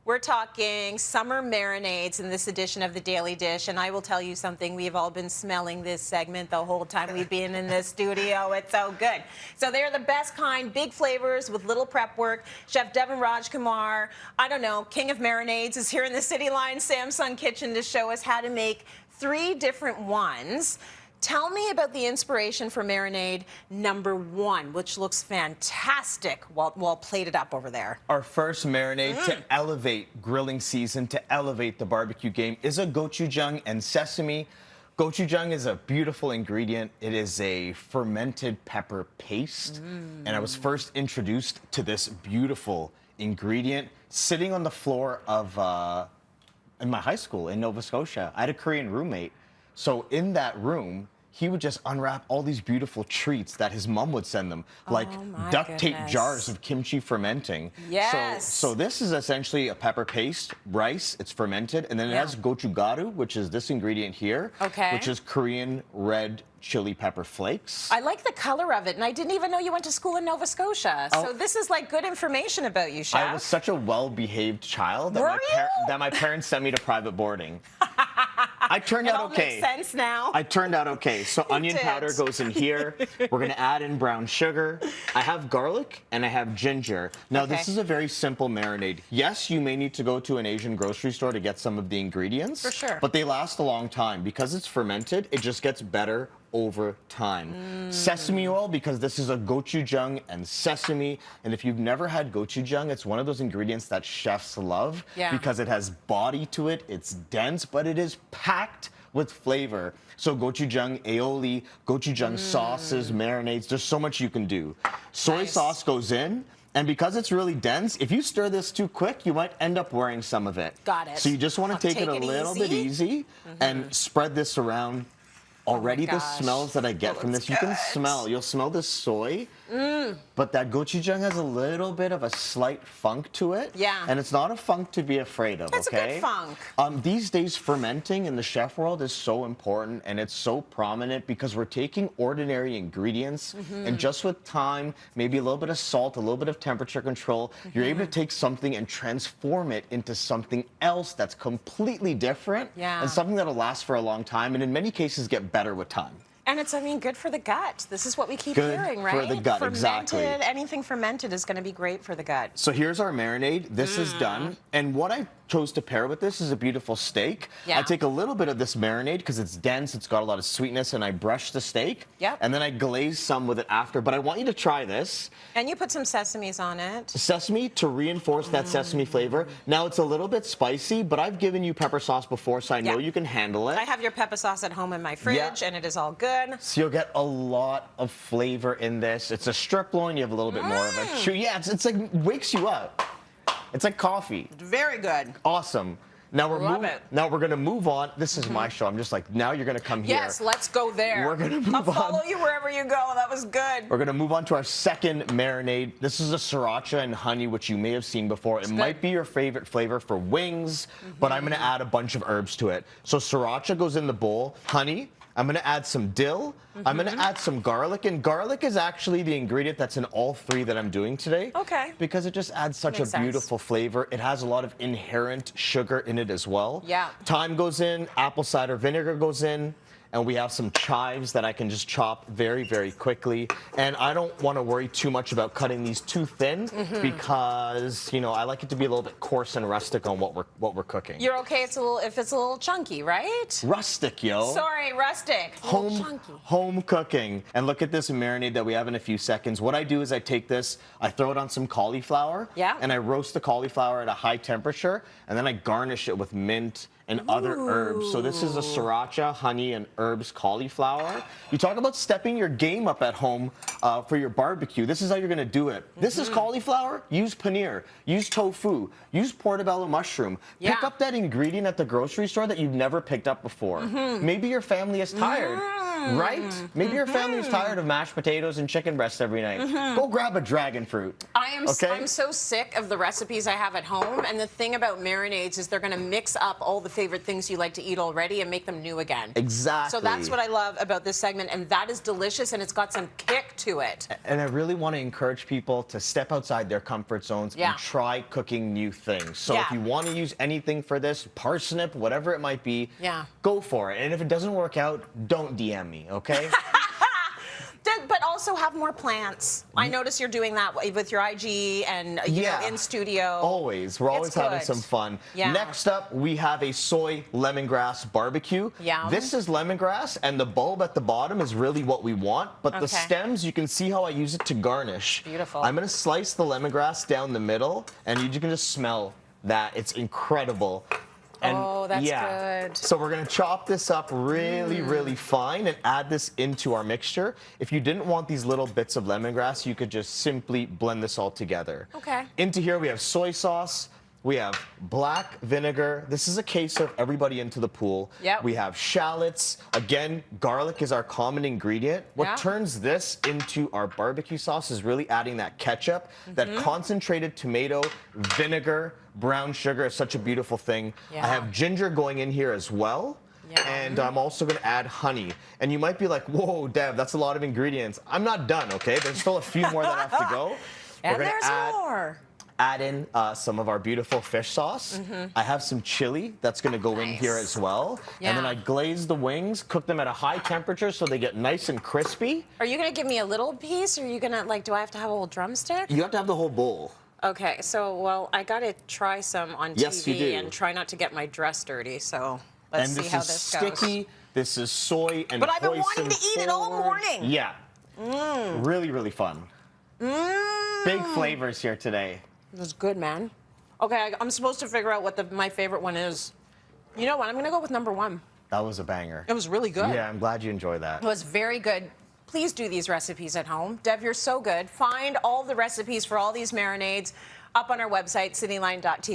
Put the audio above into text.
We're talking summer marinades in this edition of the Daily Dish, and I will tell you something, we've all been smelling this segment the whole time we've been in this studio. It's so good. So they're the best kind, big flavors with little prep work. Chef Devan Rajkumar, I don't know, king of marinades, is here in the Cityline Samsung kitchen to show us how to make 3 different ones. Tell me about the inspiration for marinade number 1, which looks fantastic while plated up over there. Our first marinade to elevate grilling season, to elevate the barbecue game, is a gochujang and sesame. Gochujang is a beautiful ingredient. It is a fermented pepper paste. And I was first introduced to this beautiful ingredient sitting on the floor of in my high school in Nova Scotia. I had a Korean roommate. So in that room, he would just unwrap all these beautiful treats that his mom would send them, like duct tape jars of kimchi fermenting. Yes. So this is essentially a pepper paste, rice, it's fermented, and then it has gochugaru, which is this ingredient here, which is Korean red chili pepper flakes. I like the color of it, and I didn't even know you went to school in Nova Scotia. So this is like good information about you, Chef. I was such a well-behaved child that my parents sent me to private boarding. I turned out okay. It all makes sense now. I turned out okay. So onion powder goes in here. We're going to add in brown sugar. I have garlic and I have ginger. Now, this is a very simple marinade. Yes, you may need to go to an Asian grocery store to get some of the ingredients. For sure. But they last a long time. Because it's fermented, it just gets better over time. Sesame oil, because this is a gochujang and sesame. And if you've never had gochujang, it's one of those ingredients that chefs love because it has body to it, it's dense, but it is packed with flavor. So gochujang aioli, gochujang sauces, marinades, there's so much you can do. Soy sauce goes in. And because it's really dense, if you stir this too quick, you might end up wearing some of it. Got it. So you just want to take it a little bit easy and spread this around. Already the smells that I get from this, you can smell. You'll smell the soy, but that gochujang has a little bit of a slight funk to it. Yeah. And it's not a funk to be afraid of, That's a good funk. These days, fermenting in the chef world is so important, and it's so prominent because we're taking ordinary ingredients, and just with time, maybe a little bit of salt, a little bit of temperature control, you're able to take something and transform it into something else that's completely different, and something that'll last for a long time, and in many cases get better with time. And it's, I mean, good for the gut. This is what we keep hearing, right? Good for the gut, exactly. Anything fermented is going to be great for the gut. So here's our marinade. This is done. And what I chose to pair with this is a beautiful steak. I take a little bit of this marinade because it's dense, it's got a lot of sweetness, and I brush the steak. And then I glaze some with it after. But I want you to try this. And you put some sesames on it. Sesame to reinforce that sesame flavor. Now, it's a little bit spicy, but I've given you pepper sauce before, so I know you can handle it. I have your pepper sauce at home in my fridge, and it is all good. So you'll get a lot of flavor in this. It's a strip loin. You have a little bit more of it. Yeah, it's like wakes you up. It's like coffee. Very good. Awesome. Now we're going to move on. This is my show. I'm just like, now you're going to come here. Yes, let's go there. We're going to move on. I'll follow you wherever you go. That was good. We're going to move on to our second marinade. This is a sriracha and honey, which you may have seen before. It might be your favorite flavor for wings, but I'm going to add a bunch of herbs to it. So sriracha goes in the bowl. Honey. I'm going to add some dill. I'm going to add some garlic. And garlic is actually the ingredient that's in all 3 that I'm doing today. Because it just adds such a beautiful flavor. It has a lot of inherent sugar in it as well. Thyme goes in. Apple cider vinegar goes in. And we have some chives that I can just chop very, very quickly. And I don't want to worry too much about cutting these too thin because, you know, I like it to be a little bit coarse and rustic on what we're cooking. You're okay if it's a little chunky, right? Rustic, yo. Sorry, rustic. Home cooking. And look at this marinade that we have in a few seconds. What I do is I take this, I throw it on some cauliflower. And I roast the cauliflower at a high temperature. And then I garnish it with mint and other herbs. So this is a sriracha, honey, and herbs cauliflower. You talk about stepping your game up at home for your barbecue. This is how you're going to do it. This is cauliflower. Use paneer. Use tofu. Use portobello mushroom. Pick up that ingredient at the grocery store that you've never picked up before. Maybe your family is tired. Right? Maybe your family's tired of mashed potatoes and chicken breast every night. Go grab a dragon fruit. I'm so sick of the recipes I have at home, and the thing about marinades is they're going to mix up all the favorite things you like to eat already and make them new again. Exactly. So that's what I love about this segment, and that is delicious, and it's got some kick to it. And I really want to encourage people to step outside their comfort zones and try cooking new things. So if you want to use anything for this, parsnip, whatever it might be, go for it. And if it doesn't work out, don't DM me, okay? But also have more plants. I notice you're doing that with your IG and you know, in studio. Always. We're always having some fun. Next up, we have a soy lemongrass barbecue. This is lemongrass, and the bulb at the bottom is really what we want, but the stems, you can see how I use it to garnish. Beautiful. I'm going to slice the lemongrass down the middle, and you can just smell that. It's incredible. And that's good. So we're going to chop this up really, really fine and add this into our mixture. If you didn't want these little bits of lemongrass, you could just simply blend this all together. Okay. Into here we have soy sauce. We have black vinegar. This is a case of everybody into the pool. We have shallots. Again, garlic is our common ingredient. What turns this into our barbecue sauce is really adding that ketchup, that concentrated tomato, vinegar, brown sugar is such a beautiful thing. I have ginger going in here as well. And I'm also going to add honey. And you might be like, whoa, Dev, that's a lot of ingredients. I'm not done, okay? There's still a few more that have to go. And there's more. Add in some of our beautiful fish sauce. I have some chili that's going to go in here as well. And then I glaze the wings, cook them at a high temperature so they get nice and crispy. Are you going to give me a little piece, or are you going to, like, do I have to have a whole drumstick? You have to have the whole bowl. Okay, so, well, I got to try some on TV and try not to get my dress dirty, so let's see how this goes. And this is sticky, this is soy and But I've been wanting to eat it all morning. Yeah. Really, really fun. Big flavors here today. This is good, man. Okay, I'm supposed to figure out what my favorite one is. You know what? I'm going to go with number one. That was a banger. It was really good. Yeah, I'm glad you enjoyed that. It was very good. Please do these recipes at home. Dev, you're so good. Find all the recipes for all these marinades up on our website, cityline.tv.